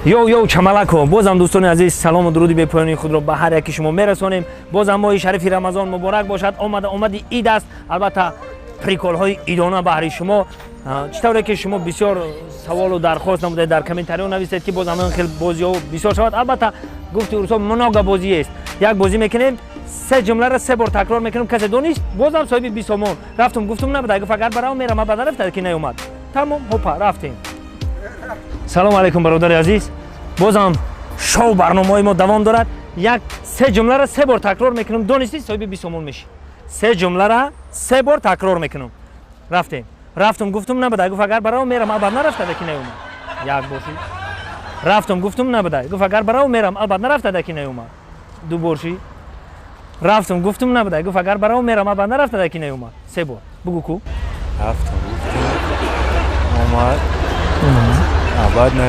یو چملکو بازم دوستان عزیز سلام و درود بپایانی خود را به هر یکی شما میرسانیم. بازم ماه شریف رمضان مبارک باشد. آمد عید است. البته پریکول های عیدانه بهر شما. چطوره که شما بسیار سوال و درخواست نموده در کامنت ها نویسید که بازم خیلی بازی ها بسیار شود. البته گفت روزا مناگا بازی است. یک بازی میکنیم سه جمله را سه بار تکرار میکنیم کسی دونیست بازم صاحب 20 تومان رفتم گفتم نبوده گفت اگر برام میرم بعد رفت که نیومد تمام هوپا رفتیم. سلام علیکم برادر عزیز. بازم شو برنامه ما دوام دارد. یک سه جمله را سه بار تکرار میکنم دونیستی صاحب 20 تومان میشی. سه جمله را سه بار تکرار میکنم. رفتم گفتم نبوده گفت اگر برام میرم بعد نرفت که نیومد. یک بار رفتم گفتم نبوده گفت اگر برام میرم بعد نرفت که نیومد. دو بار رفتم گفتم نبوده گفت اگر برام میرم بعد نرفت که نیومد. سه بار بگو کو. رفتم گفتم اومد بعد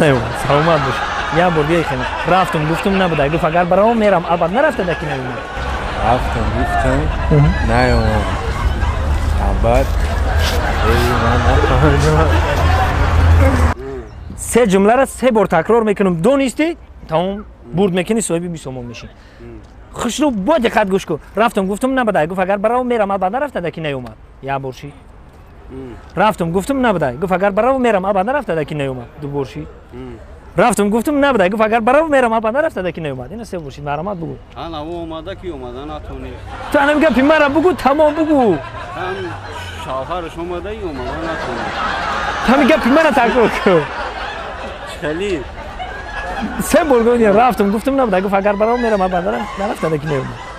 نیومد. سلامت باش. یک بار دیگه خیلی رفتم گفتم نبوده گفت اگر برام میرم بعد نرفت که نیومد. رفتم گفتم نیومد بعد سه جمله را سه بار تکرار میکنم دونیستی تمام برد میکنی صاحب 20 تومان میشی. خوشرو با دقت گوش کن. رفتم گفتم نبوده گفت اگر برام میرم بعد نرفت که نیومد. یک بار رفتم گفتم نبوده گفت اگر برام میرم بعد نرفت که نیومد. دو بار رفتم گفتم نبوده گفت اگر برام میرم بعد نرفت که نیومد. اینا سه بار مرامت بگو. انا اومده کی اومده نتونی تو انا میگم پیمارا بگو تمام بگو. هم شوهرش اومده اومده نتونی تو میگم پیمارا تکرار کن. چلی سه بار گفتم رفتم گفتم نبوده گفت اگر برام میرم بعد نرفت که نیومد.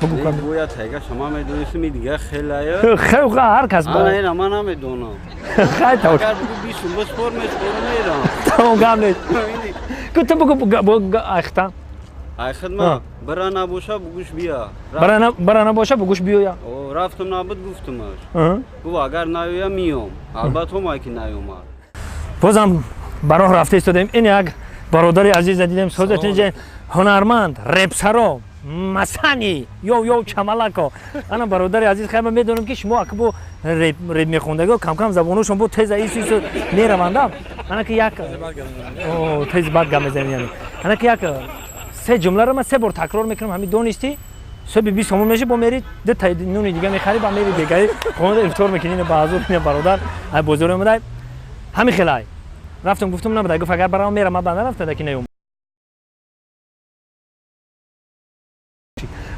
بگو کن. گویا تگه شما میدونید دیگه خیلی خیلی هر کس با انا من نمیدونم. خیلی تو اگر بگو 20 بس فرمش میرم تمام گام گفت بگو اختا ای خدمت برا نباشه بگوش بیا برا نباشه بگوش بیا. رفتم نبود گفتمش گفت اگر نیویا میام البته ما که نیومد. بازم براه رفته استادیم. این یک برادر عزیز دیدیم سازت هنرمند رپسرا مسانی یو چملکا. انا برادر عزیز خیلی میدونم که شما اکبو رپ میخوندگی کم کم زبانشون بود تیز ایسو میروندم. انا که یک تیز بعد گام میزنم. یعنی انا که یک سه جمله رو من سه بار تکرار میکنم همین دونستی صبح 20 تومان میشه با میری ده تا نون دیگه میخری با میری دیگه خود افطار میکنین بازار این برادر ای بزرگ اومد همین خلای. رفتم گفتم نبوده گفت اگر برام میرم بعد نرفت که نیومد.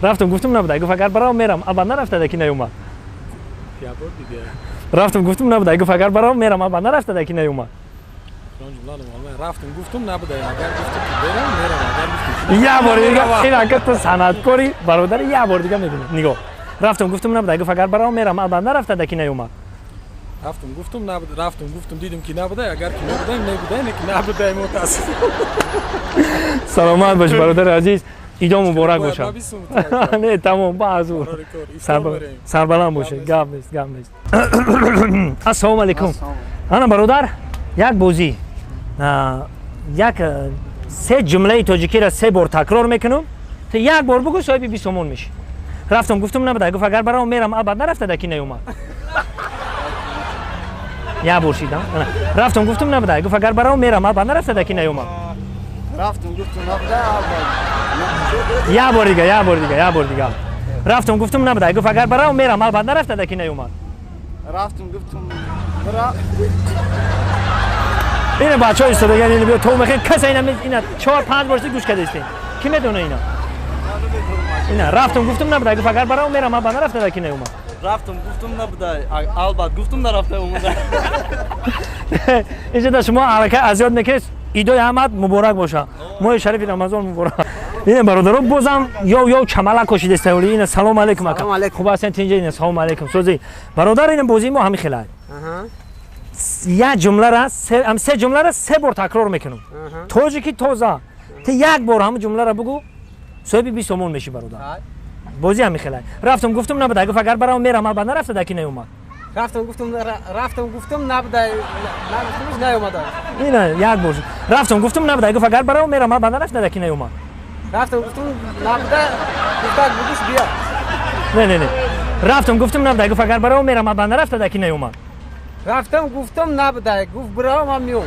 رفتم گفتم نبوده گفت اگر برام میرم بعد نرفت که نیومد. رفتم گفتم نبوده گفت اگر برام میرم بعد نرفت که نیومد. رفتم گفتم نبوده اگر گفت که برم میرم یه بار دیگه این اگه تو صنعتکاری برادر یه بار دیگه میبینی نگاه. رفتم گفتم نبوده گفت اگر برام میرم بعد نرفت که نیومد. رفتم گفتم دیدم که نبوده اگر که نبوده متاسف. سلامت باش برادر عزیز. عید مبارک باشه. نه تمام بازو سربلند باشه. گپ نیست. السلام علیکم. انا برادر یک بازی یک سه جمله تاجیکی را سه بار تکرار میکنم تا یک بار بگو صاحب 20 تومان میشی. رفتم گفتم نبوده گفت اگر برام میرم بعد نرفت که نیومد. یا بار رفتم گفتم نبوده گفت اگر برام میرم بعد نرفت که نیومد. رفتم گفتم نبوده یه بار دیگه رفتم گفتم نبوده گفت اگر برام میرم بعد نرفت که نیومد. رفتم گفتم برا این بچه‌ها ایستادگان اینو بیا تو میخوای کس اینا 4-5 بار گوش کرده استین کی میدونه اینا رفتم گفتم نبوده گفت اگر برام میرم بعد نرفت که نیومد. رفتم گفتم نبوده البته گفتم نرفته اومده. اینجا شما حرکت ازیاد میکنید. عیدای احمد مبارک باشه. ماه شریف رمضان مبارک. این برادرها بازم یو چملک کشیده استولی. این سلام علیکم اکا. خوب هستین اینجا این سلام علیکم سوزی. برادر این بازی ما همین خلای. یک جمله را سه جمله را سه بار تکرار میکنم. تاجیکی تازه. تا یک بار هم جمله را بگو صاحب 20 تومان میشی برادر. بازی همین خلای. رفتم گفتم نبوده گفت اگر برام میرم بعد نرفت که نیومد. رفتم گفتم نبوده نیومد. اینا یک بار رفتم گفتم نبوده گفت اگر برام میرم بعد نرفت که نیومد. رفتم گفتم نبوده گفت بگوش بیا. نه رفتم گفتم نبوده گفت اگر برام میرم بعد نرفت که نیومد. рафтам гуфтам набуда гуфт бирам ман меом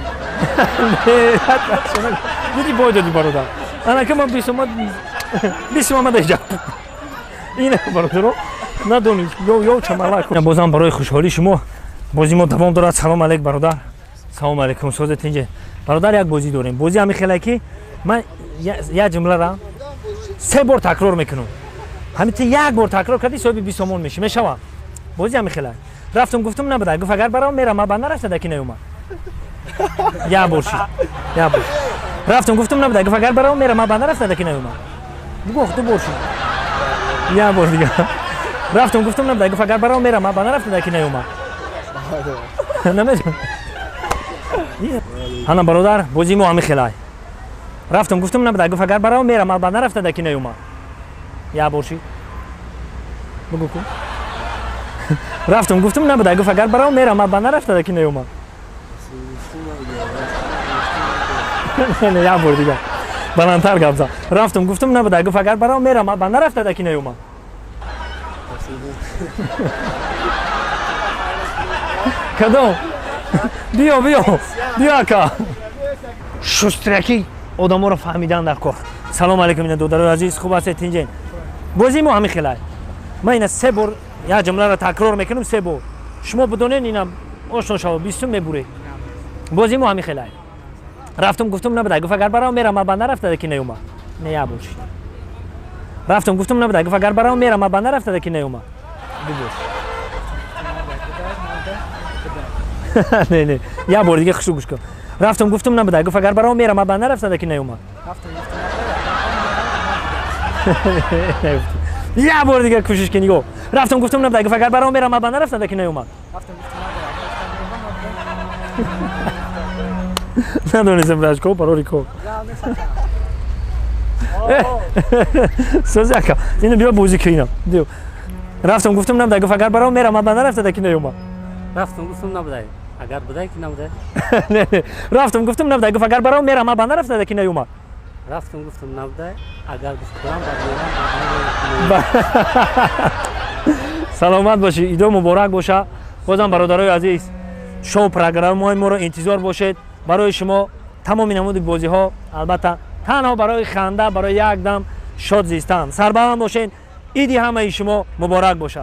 دیدی بای دادی برادر انا که من بیست اومد اینجا اینه برادر رو ندونید یا چمالک بازم برای خوشحالی شما بازی ما دوام دارد. سلام علیک برادر. سلام علیکم سازت اینجا برادر. یک بازی داریم. بازی همین خیلی که من یک جمله را 3 بار تکرار میکنم. همین یک بار تکرار کردی صاحب 20 تومان میشه. میشوام بازی همین خیلی رفتم گفتم نبوده گفت اگر برام میرم من بنده رفته دکی نیومد یا بورشی یا بور رفتم گفتم نبوده گفت اگر برام میرم من بنده رفته دکی نیومد گفت تو بورشی یا بور دیگه رفتم گفتم نبوده گفت اگر برام میرم من بنده رفته دکی نیومد نمیدونم انا برادر بازی ما همین خیلی رفتم گفتم نبوده گفت اگر برام میرم من بنده رفته دکی نیومد یا بورشی بگو کو رفتم گفتم نبوده گفت اگر برام میرم من بنده رفته دکی نیومد نه یا بور دیگه بلندتر گپ زد رفتم گفتم نبوده گفت اگر برام میرم من بنده رفته دکی نیومد کدوم بیا که شسترکی آدما رو فهمیدن در کار. سلام علیکم اینا دادرای عزیز خوب هستید اینجا بازی ما همین خیلی من اینا 3 بار یا جمله را تکرار میکنم 3 بار شما بدونین اینا آشنا شو 20 میبره بازی ما همین خیلی رفتم گفتم نبوده گفت اگر برام میرم من بنده رفته دکی نیومد نه یا بوش رفتم گفتم نبوده گفت اگر برام میرم من بنده رفته دکی نیومد نه یا بار دیگه خوشو گوش کن رفتم گفتم نبوده گفت اگر برام میرم من بنده رفته دکی نیومد یا بار دیگه کوشش کنی گو رفتم گفتم نبوده گفت اگر برام میرم من بنده رفته دکی نیومد ندونستم راش کو پروری کو سوزاکا اینو بیا بازی کینا دیو رفتم گفتم نبوده گفت اگر برام میرم من بنده رفته دکی نیومد رفتم گفتم نبوده اگر بوده که نبوده نه رفتم گفتم نبوده گفت اگر برام میرم من بنده رفته دکی نیومد رفتم گفتم نبوده اگر گفت برام سلامت باشی ایدو مبارک باشه بازم برادرای عزیز شو پروگرام ما رو انتظار باشید برای شما تمام نمود بازی ها البته تنها برای خنده برای یک دم شاد زیستن سربلند باشین ایدی همه شما مبارک باشه